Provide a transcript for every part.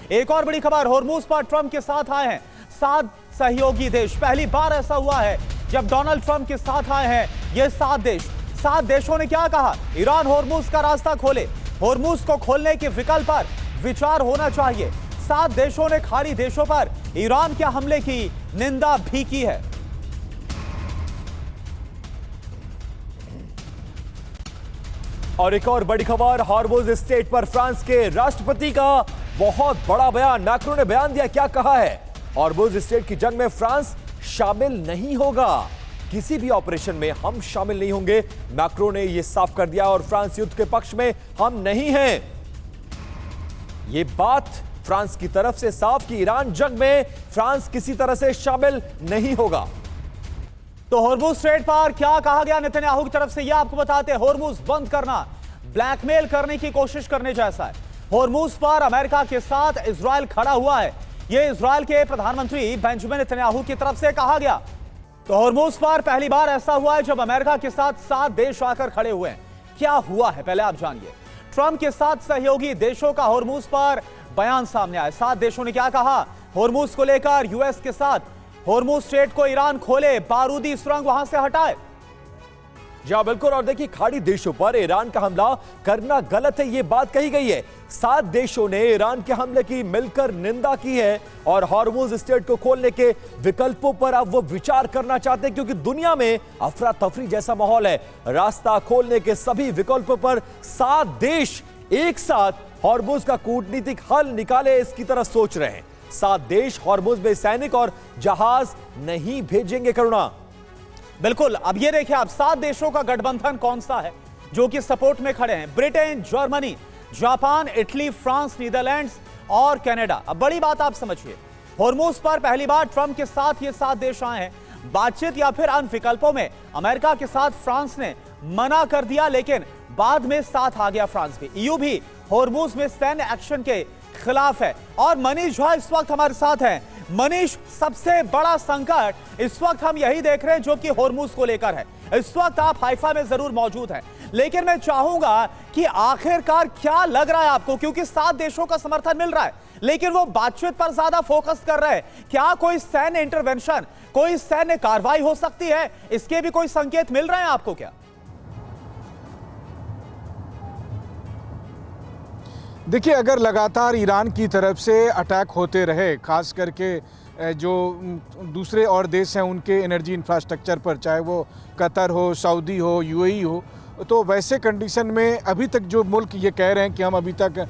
एक और बड़ी खबर, होर्मुज पर ट्रंप के साथ आए हैं 7 सहयोगी देश। पहली बार ऐसा हुआ है जब डोनाल्ड ट्रंप के साथ आए हैं ये 7 देश। 7 देशों ने क्या कहा? ईरान होर्मुज का रास्ता खोले, होर्मुज को खोलने के विकल्प पर विचार होना चाहिए। 7 देशों ने खाड़ी देशों पर ईरान के हमले की निंदा भी की है। और एक और बड़ी खबर, हॉर्मुज स्टेट पर फ्रांस के राष्ट्रपति का बहुत बड़ा बयान। मैक्रो ने बयान दिया, क्या कहा है? हॉर्मुज स्टेट की जंग में फ्रांस शामिल नहीं होगा, किसी भी ऑपरेशन में हम शामिल नहीं होंगे। मैक्रो ने यह साफ कर दिया और फ्रांस युद्ध के पक्ष में हम नहीं हैं। यह बात फ्रांस की तरफ से साफ कि ईरान जंग में फ्रांस किसी तरह से शामिल नहीं होगा। तो होर्मुज स्ट्रेट पर क्या कहा गया नेतन्याहू की तरफ से, यह आपको बताते हैं। होर्मुज बंद करना ब्लैकमेल करने की कोशिश करने जैसा है। होर्मुज पर अमेरिका के साथ इजराइल खड़ा हुआ है, यह इजराइल के प्रधानमंत्री बेंजामिन नेतन्याहू की तरफ से कहा गया। तो होर्मुज पर पहली बार ऐसा हुआ है जब अमेरिका के साथ 7 देश आकर खड़े हुए हैं। क्या हुआ है पहले आप जानिए। ट्रंप के साथ सहयोगी देशों का होर्मुज पर बयान सामने आया। 7 देशों ने क्या कहा? होर्मुज को लेकर यूएस के साथ होर्मुज स्ट्रेट को ईरान खोले, बारूदी सुरंग वहां से हटाए। जी हाँ, बिल्कुल। और देखिए, खाड़ी देशों पर ईरान का हमला करना गलत है, यह बात कही गई है। 7 देशों ने ईरान के हमले की मिलकर निंदा की है और हॉर्मुज स्ट्रेट को खोलने के विकल्पों पर अब वो विचार करना चाहते हैं, क्योंकि दुनिया में अफरा तफरी जैसा माहौल है। रास्ता खोलने के सभी विकल्पों पर 7 देश एक साथ हॉर्मुज का कूटनीतिक हल निकाले, इसकी तरह सोच रहे हैं। 7 देश हॉर्मुज में सैनिक और जहाज नहीं भेजेंगे। करुणा, बिल्कुल। अब ये देखिए आप, 7 देशों का गठबंधन कौन सा है जो कि सपोर्ट में खड़े हैं? Britain, Germany, Japan, Italy, France, Netherlands और कनाडा। अब बड़ी बात आप समझिए, होर्मुज पर पहली बार ट्रंप के साथ ये 7 देश आए हैं। बातचीत या फिर अन्य विकल्पों में अमेरिका के साथ फ्रांस ने मना कर दिया, लेकिन बाद में साथ आ गया फ्रांस भी। ईयू भी होर्मुज में सैन्य एक्शन के खिलाफ है। और मनीष झा इस वक्त हमारे साथ हैं। मनीष, सबसे बड़ा संकट इस वक्त हम यही देख रहे हैं जो कि होर्मुज को लेकर है। इस वक्त आप हाइफा में जरूर मौजूद हैं, लेकिन मैं चाहूंगा कि आखिरकार क्या लग रहा है आपको, क्योंकि 7 देशों का समर्थन मिल रहा है लेकिन वो बातचीत पर ज्यादा फोकस कर रहे हैं। क्या कोई सैन्य इंटरवेंशन, कोई सैन्य कार्रवाई हो सकती है? इसके भी कोई संकेत मिल रहे हैं आपको क्या? देखिए, अगर लगातार ईरान की तरफ से अटैक होते रहे, खास करके जो दूसरे और देश हैं उनके एनर्जी इंफ्रास्ट्रक्चर पर, चाहे वो कतर हो, सऊदी हो, यूएई हो, तो वैसे कंडीशन में अभी तक जो मुल्क ये कह रहे हैं कि हम अभी तक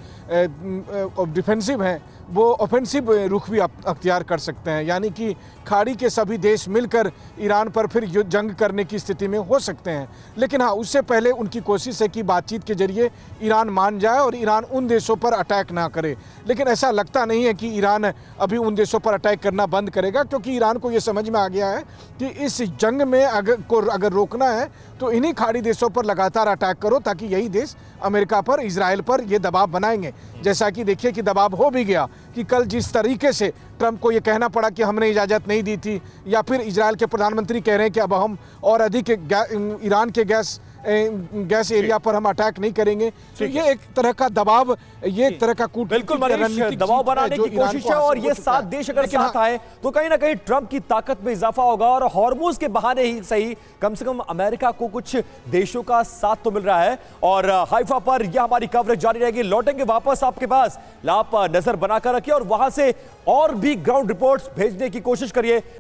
डिफेंसिव हैं, वो ऑफेंसिव रुख भी अख्तियार कर सकते हैं। यानी कि खाड़ी के सभी देश मिलकर ईरान पर फिर जंग करने की स्थिति में हो सकते हैं। लेकिन हाँ, उससे पहले उनकी कोशिश है कि बातचीत के जरिए ईरान मान जाए और ईरान उन देशों पर अटैक ना करे। लेकिन ऐसा लगता नहीं है कि ईरान अभी उन देशों पर अटैक करना बंद करेगा, क्योंकि ईरान को ये समझ में आ गया है कि इस जंग में अगर रोकना है तो इन्हीं खाड़ी देशों पर लगातार अटैक करो, ताकि यही देश अमेरिका पर, इजराइल पर ये दबाव बनाएंगे। जैसा कि देखिए कि दबाव हो भी गया कि कल जिस तरीके से ट्रंप को ये कहना पड़ा कि हमने इजाज़त नहीं दी थी, या फिर इजराइल के प्रधानमंत्री कह रहे हैं कि अब हम और अधिक ईरान के गैस एरिया पर हम अटैक नहीं करेंगे। तो ये एक तरह का दबाव, ये एक तरह का बिल्कुल दबाव बनाने की कोशिश है। और ये 7 देश अगर साथ आए तो कहीं ना कहीं ट्रंप की ताकत में इजाफा होगा और हॉर्मुज के बहाने ही सही, कम से कम अमेरिका को कुछ देशों का साथ तो मिल रहा है। और हाइफा पर यह हमारी कवरेज जारी रहेगी। लौटेंगे वापस आपके पास, आप नजर बनाकर रखिए और वहां से और भी ग्राउंड रिपोर्ट्स भेजने की कोशिश करिए।